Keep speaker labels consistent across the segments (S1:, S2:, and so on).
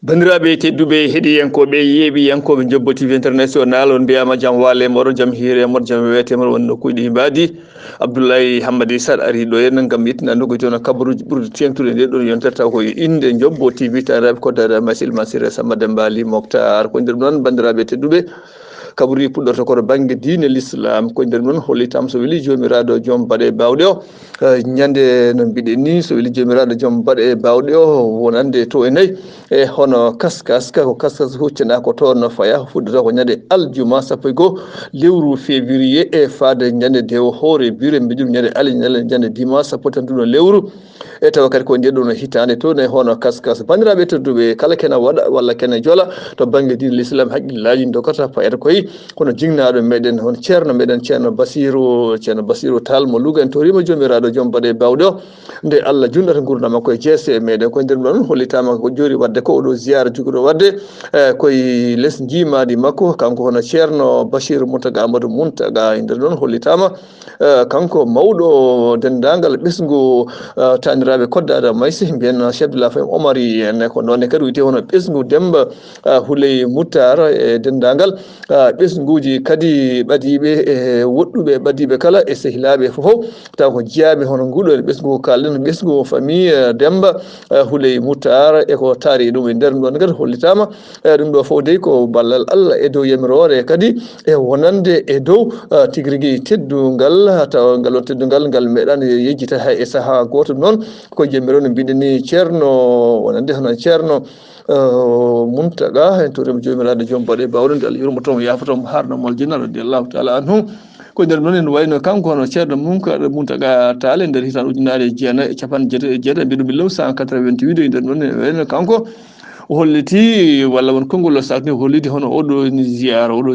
S1: Bandiraɓe tedduɓe heeɗiyankoɓe yeeɓiyankoɓe Jobbo TV international on mbiyama jaam waale moɗon jaam hiire moɗon jaam weetemoɗo won nokkuji ɗi mbadi Abdoulaye Hammady Sall ari ɗo henna gam yettinandugo toon kabaruji ɓurɗi tengtude nde ɗon yontere taw koye inde Jobbo TV tawiraɓe koddade Massil Massira Samba Dembali Mokhtar ko nder noon bandiraɓe tedduɓe kabaruji puɗɗorto koto banggue diine l'islam ko nder noon hollitama so weeli jomiraɗo joom baɗe bawɗe o ñande no mbiɗen ni so weeli jomiraɗo joom baɗe bawɗe o wonande to e nayyi e hono kaskaska ko kaskas huccana ko toon faya fuddata ko ñande aljuma sappo e goho lewru février e fade ñande dewo hoore bire mbiɗum ñande ñande dimanche sappo tan ɗum lewru e tawa kadi ko ndeɗon hitande toon e hono kaskas bandiraɓe tedduɓe kala kena waɗa walla kena joola to banggue diine l'islam haqqillaji dokata fayata koye kono jignaɗo meɗen hono ceerno meɗen ceerno Bassirou Tall mo Louga en torima jomiraɗo joom baɗe bawɗe o nde Allah jundata gurdam makko e jeese meɗen koye nder ɗon hollitama ko jori wadde ko oɗo ziyara joguiɗo wadde koye less jimadi makko kanko hono ceerno Bachir Mountaga Amadou Mountaga e nder ɗon hollitama kanko mawɗo dendagal ɓesgu taniraɓe koddada maysi mbiyen chef de la famille Omari en ko noonne kadi wiyete hono ɓesgu Demba Houleye Moutar e dendagal ɓesguji kadi ɓadiɓe e woɗɗuɓe ɓadiɓe kala e sehilaɓe foof taw ko jeeyaɓe hono nguɗo ɓesgu kalɗen ɓesgu famille Demba Houleye Moutar e ko taari ɗum e nder ɗon kadi hollitama ɗum ɗo foof dey ko ballal Allah e dow yamirore kadi e wonande e dow tigui rigui teddungal taw ngal on teddungal ngal meeɗani yejjita hay e saaha goto noon ko jomiraɗo no mbiɗen ni ceerno wonande hono ceerno Mountaga en torima jomiraɗo joom baɗe bawɗe nde Allah yurmotomo yafotomo harnamo aljana radiallahu taala anhu ko nder noon en wayno kanko hono ceerno Mountaga Tall e nder hitande ujunnaje e jeenayyi e capanɗe jeetati e jeetati mbiɗo 1988 e nder noon en wayno kanko o holliti walla won konngol sakni holliti hono oɗo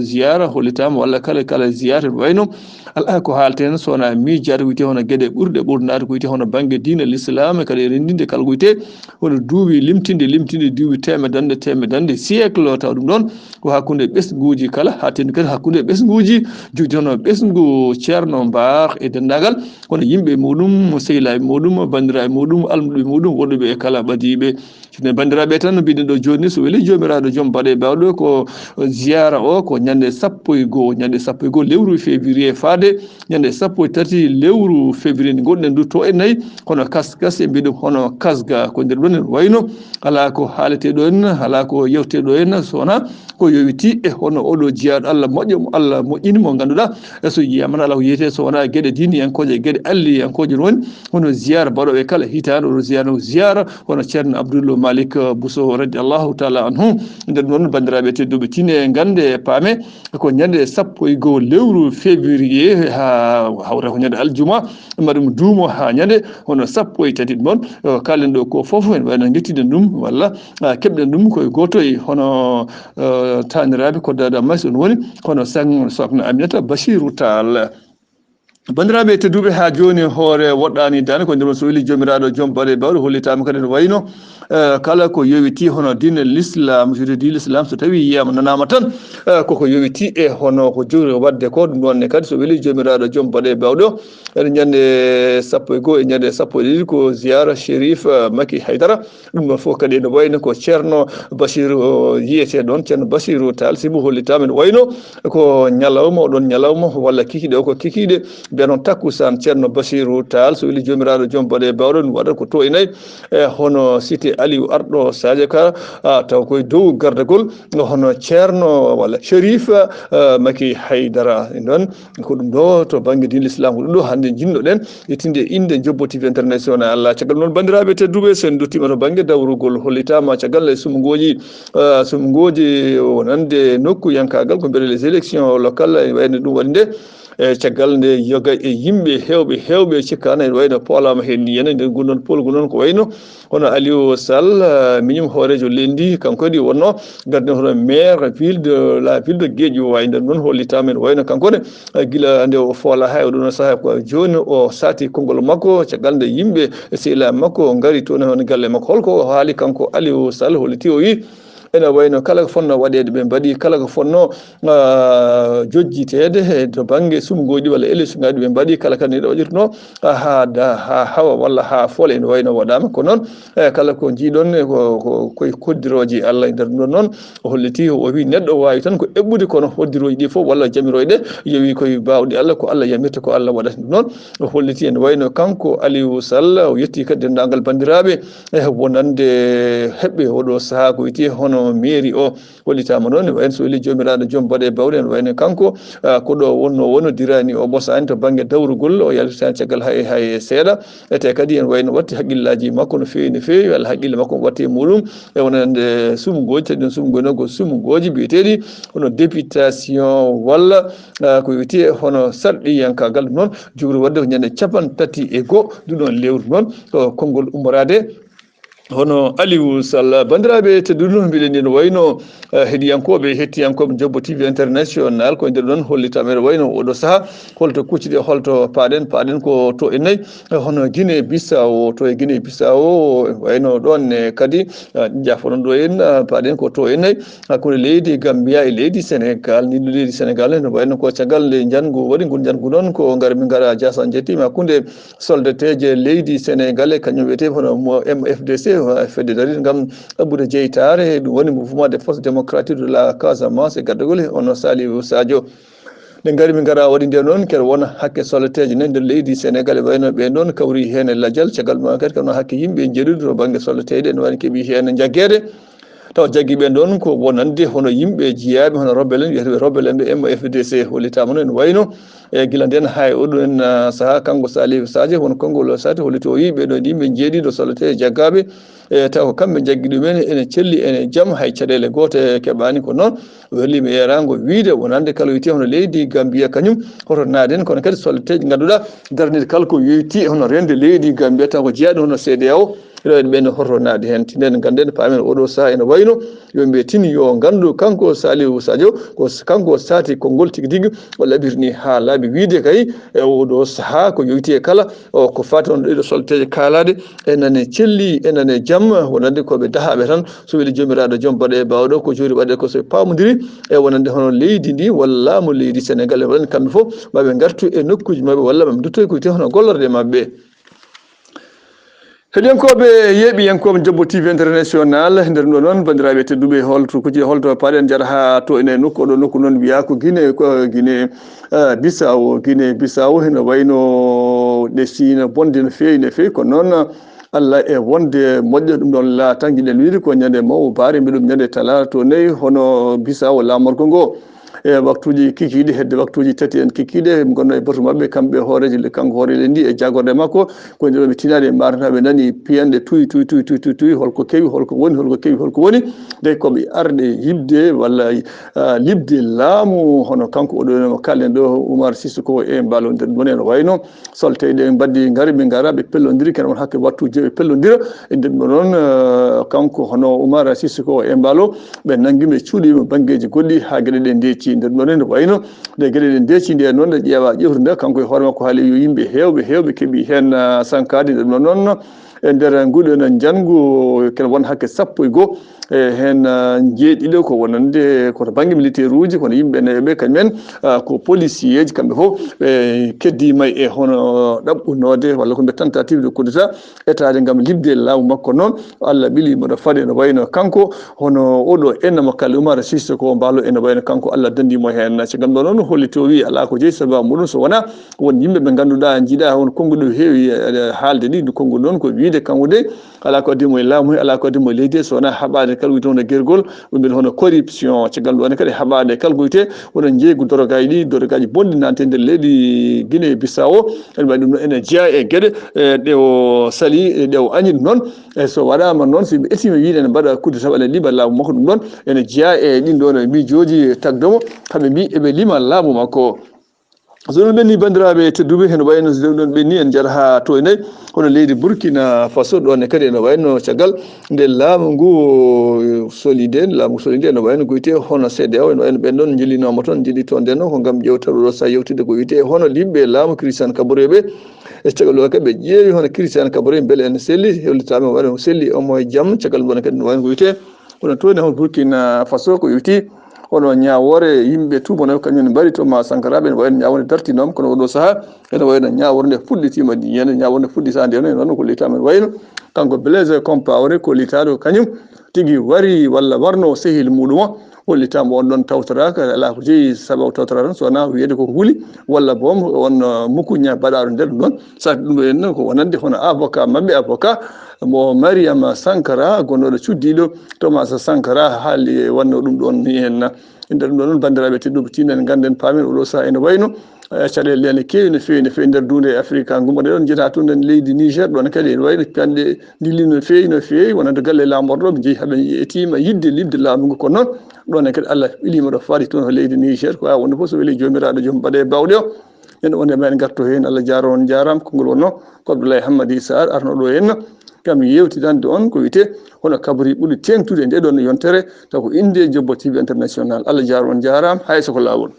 S1: ziyara hollitama walla kala ziyara wayno ala ko haalte hen sowona miijade wiyete hono gueɗe ɓurɗe ɓurnade ko wiyete hono banggue diine l'islam kadi rendinde kala ko wiyete hono duuɓi limtinde duuɓi temedande siècle taw ɗum ɗon ko hakkude ɓesguji kala ha tendi kadi hakkude ɓesguji jogui hono ɓesgu ceerno Mbar e dendagal kono yimɓe muɗum sehilaɓe muɗum bandiraɓe muɗum almuɓe muɗum wonɓe e kala ɓadiɓe sine bandiraɓe tan no mbiɗen ɗo joni so weeli jomiraɗo joom baɗe bawɗo ko ziyara o ko ñande sappo e goho lewru février fade ñande sappo e tati lewru février nde gonɗen du to e nayyi hono kaskas e mbiɗum hono kasga ko nder ɗon en wayno ala ko haalete ɗo henna ala ko yewte ɗo henna sowona ko yowiti e hono oɗo jiyaɗo Allah moƴƴo Allah moƴƴini mo ganduɗa so yiyama ala ko yiyete sowona gueɗe diiniyankoje gueɗe alliyankoje woni hono ziyara baɗoɓe kala hitande oɗo ziyara hono ceerno Abdoul Malick Bousso radiallahu taala anhu nder noon bandiraɓe tedduɓe tine gande paame ko ñande sappo e goho lewru février ha hawra ko ñande aljuma maɗum duumo ha ñande hono sappo e tati ɗon kalen ɗo ko foof en wayno guettiden ɗum walla keɓɗen ɗum koye goto e hono taniraɓe koddada maysi on woni hono sokhna Aminata Bachirou Tall bandiraɓe tedduɓe ha joni hoore woɗɗani dane ko nder so weeli jomiraɗo joom baɗe bawɗe hollitama kadi ne wayno kala ko yowiti hono diine l'islam jude di l'islam so tawi yiyama nanama tan koko yowiti e hono ko jogori wadde ko ɗum ɗonne kadi so weeli jomiraɗo joom baɗe bawɗe o ene ñande sappo e goho e ñande sappo e ɗiɗi ko ziyara Chérif Maki Haydara ɗum ɗon foof kadi ne wayno ko ceerno Bachirou yiyete ɗon ceerno Bachirou Tall simo hollitama ne wayno ko ñalawma oɗon ñalawma walla kikiɗe o ko kikiɗe mbiya noon takkusan ceerno Bachirou Tall so weeli jomiraɗo joom baɗe bawɗo ɗum waɗata ko to e nayyi e hono cité Aliou Arɗo Sadio Ka taw koye dow gardagol hono ceerno walla Chérif Maki Haydara ɗon ko ɗum ɗo to banggue diine l'islam ko ɗum ɗo hande jinnoɗen yettinde inde Jobbo TV international caggal noon bandiraɓe tedduɓe sen duttima to banggue dawrugol hollitama caggal e sumgoji wonande nokku yankagal ko mbiyete les élections locales e wayno ɗum waɗi nde e caggal nde yoga e yimɓe hewɓe cikkano ene wayno poolama hen ni ene nder gonɗon polgu noon ko wayno hono Aliou Sall miñum hoorejo lendi kanko kadi wonno garden hono maire ville de Guédiawaye nder noon hollitama ene wayno kankone guila nde o foola ha oɗon saaha ko joni o saati konngol makko caggal nde yimɓe sehilaɓe makko gari toon hono galle makko holko haali kanko Aliou Sall holliti o wi ene wayno kala ko fonno waɗede ɓe mbaɗi, kala ko fonno jojjitede to banggue sumgoji walla élection ngaji ɓe mbaɗi, kala kadi ne waɗirno ha hawa walla ha foola ene wayno waɗama ko noon kala ko jiiɗon koye koddiroje Allah e nder ɗon noon o holliti o wi neɗɗo wawi tan ko eɓɓude kono hoddiroje ɗi foof walla jamiroje ɗe yowi koye bawɗe Allah, ko Allah yamirta, ko Allah waɗata ɗum noon o holliti ene wayno kanko Aliou Sall o yetti kadi dendagal bandiraɓe wonande heɓɓe oɗo saaha ko wiyete hono mairie o hollitama noon ne wayno so weli jomiraɗo joom baɗe bawɗe ene wayno kanko ko ɗo wonno dirani o ɓosani to banggue dawrugol o yaltitani caggal hay seeɗa ete kadi ene wayno watti haqqillaji makko no fewi walla haqqille makko watti e muɗum e wonande sumugoji tadi ɗon sumugoji noon ko sumugoji mbiyeteɗi hono députation walla ko wiyete hono sarɗiyankagal ɗum noon jogori wadde ko ñande 31 ɗum ɗon lewru noon konngol ummorade hono Aliou Sall. Bandiraɓe tedduɗo no mbiɗen ni no wayno heeɗiyankoɓe hettiyankoɓe Jobbo TV international ko nder ɗon hollitama ene wayno oɗo saaha holto kucciɗe holto paaɗen ko to e nayyi hono Guinée Bissau, to e Guinée Bissau wayno ɗon kadi jafoɗon ɗo en paaɗen ko to e nayyi hakkude leydi Gambia e leydi Sénégal ni leydi Sénégal no wayno ko caggal nde jangu waɗi ngun jangu noon ko min gara jasa jettima hakkude soldateje leydi Sénégal e kañum wiyete hono MFDC fedde dari ngam ɗaɓɓude jeytare ɗum woni mouvement des forces démocratiques de la Casamance e gaddagol ono Salifou Sadio nde gari min gara waɗi nde noon kene wona hakke soldateje nen nder leydi Sénégal e wayno ɓe noon kawri hen e ladial caggal ma kadi kono hakke yimɓe jeeɗuɗo to banggue soldateɗe ne wani keeɓi hen jagguede taw jaggi ɓe ɗon ko wonande hono yimɓe jiyaɓe hono rebelle en wiyeteɓe rebelle en ɓe MFDC hollitama noon wayno e guila nden hay oɗon saaha kanko Salifou Sadio won konngol sati holliti o wi ɓeɗo yimɓe jeeɗiɗo soldateje jaggaɓe e taw ko kamɓe jaggi ɗumen ene celli ene jaam hay caɗele gote keɓani ko noon wallimi erago wiide wonande kala wiyete hono leydi Gambia kañum hoto naaden kono kadi soldateje ganduɗa darnide kala ko yeyti hono rende leydi Gambia taw ko jeeyaɗo hono CEDEAO rewen ɓen horto naade hen tinen ganden paamen oɗo saaha ene wayno yomɓe tin yo gandu kanko Salifou Sadio ko kanko sati konngol tigui tigui o laɓirni ha laaɓi wiide kay e oɗo saaha ko yoyti e kala ko fati on ɗeɗo soldateje kalade enane celli enane jaam wonande koɓe dahaɓe tan so weeli jomiraɗo joom baɗe bawɗo ko jori waɗe ko so pamodiri e wonande hono leydi ndi walla laamu leydi Sénégal e waɗani kamɓe foof maɓe gartu e nokkuji mabɓe walla maɓe duttoy ko wiyete hono gollorde mabɓe heɗiyankoɓe yeeɓiyankoɓe Jobbo TV international nder ɗo noon bandiraɓe tedduɓe holto paaɗen jara ha to ene nokku oɗo nokku noon wiya ko Guinée Bissau heno wayno ɗe siina bonde no fewi ko noon Allah e wonde moƴƴo ɗum ɗon laata jiɗen wiide ko ñande mawɓe baare mbiɗum ñande talata to nayyi hono Bissau lamorgo ngo e waktuji kikiɗe hedde waktuji tati en kikiɗe gonno e baatu mabɓe kamɓe hooreje kanko hoorele ndi e jagorde makko ko ɓe tinade marataɓe nani piyanɗe tuy holko kewi holko woni nde koɓe arde yibde walla libde laamu hono kanko oɗo kallen ɗo Oumar Sissoko e mbalodir ɗum en wayno solteɗe mbaddi gari ɓe gara ɓe pellodiri kene won hakke wattuji ɓe pellodira e nder ɗo noon kanko hono Oumar Sissoko e mbalo ɓe nanguiɓe cuuɗima banggueji goɗɗi ha gueɗe ɗe deeci nder ɗon ne wayno nde gueɗe ɗe deeci nde noon nde ƴeewa ƴeftude kanko e hoore makko haali yo yimɓe hewɓe keeɓi hen sankade nder ɗon noon e nder nguɗon janngu kene won hakke 12 e hen jeeɗiɗo ko wonande koto banggue militaire uji kono yimɓe neɓe kañumen ko policier ji kamɓe fof ɓe keddima e hono ɗaɓɓunode walla ko mbiya tentative de coup d'état etade gam libde laamu makko noon Allah ɓilimo ɗo faade no wayno kanko hono oɗo enna mo kalle Oumar Sissoko mbalo ene wayno kanko Allah dandimo hen cagam ɗo noon holli to wi ala ko jeeyi sababu muɗum so wona won yimɓe ɓe ganduɗa jiiɗa won konngol ɗo heewi haalde ɗi ndu konngol noon ko wiide kanko de ala ko addimo e laamu ala ko addimo e leydi so wona haɓade kala wiyete hono guergol ɗum hono corruption caggal ɗo ne kadi haɓade kala ko wiyete wono jeeygu dorogaji bonɗi nante nder leydi Guinée Bissau ene waɗi ɗum ene jeeya e gueɗe ɗe o sali ɗe o añi ɗum noon e so waɗama noon so yimɓe etima wiide ene mbaɗa coup d'état waɗa liiɓa laamu makko ɗum ɗon ene jeeya e ɗin ɗon miijoji tagdomo kamɓe mbi eɓe lima laamu makko so ɗum ɓenni bandiraɓe tedduɓe hen wayno so ɗum ɓenni en jara ha to e nayyi hono leydi Burkina Faso ɗon kadi ene wayno caggal nde laamu ngu solide laamu solide ene wayno ko wiyete hono CEDEAO ene wayno ɓen ɗon jillinoma toon jiɗi toon nden ko gam ƴewtaɗo ɗo sa yewtide ko wiyete hono limɓe laamu Christian Kaboré e caggal ɗo kadi ɓe ƴeewi hono Christian Kaboré beele ene selli hollitama waɗa selli omo e jaam caggal ɗon kadi ne wayno ko wiyete kono to ne hon Burkina Faso ko witi hono ñawore yimɓe tuubano kañum mbari to ma Sankara ɓe wayi ñawore dartinom kono oɗo saaha ene wayno ñawore nde fuɗɗitima yen ñawore nde fuɗɗitade ene noon ko litamen wayno kanko Blaise Compaoré ko litaɗo kañum tigui wari walla warno sehil muɗum o hollitama on ɗon tawtoraka ala ko jeeyi sababu tawtora tan sowona wiyede koko huuli walla boom on mukuña baɗaɗo nder ɗum ɗon saabi ɗum ɗo henna ko wonande hono avocat mabɓe avocat mo Mariama Sankara gonnoɗo cuddiɗo Thomas Sankara haali wanno ɗum ɗon ni henna inde ɗum ɗo noon bandiraɓe tedduɓe tinno ganden paamen oɗo saaha ene wayno caɗele ene kewi no fewi nder dunde Afrique gummoɗe ɗon jeeta toon nden leydi Niger ɗon kadi ene wayno pianɗe dilli no fewi wonande galle lamorɗo ɓe jeehi haaɓe yeetima yidde libde laamu ngu kono noon ɗon kadi Allah ilima ɗo faari toon to leydi Niger ko wonde foof so weeli jomiraɗo joom baɗe bawɗe o en wonde men garto hen Allah jaro on jarama kongol wonno ko Abdoulaye Hammady Sarr arnoɗo henna kam yewtidande on ko wiyete hono kabori ɓuuri tengtude nde ɗon yontere taw ko inde Jobbo TV International Allah jaro on jarama hay soko lawol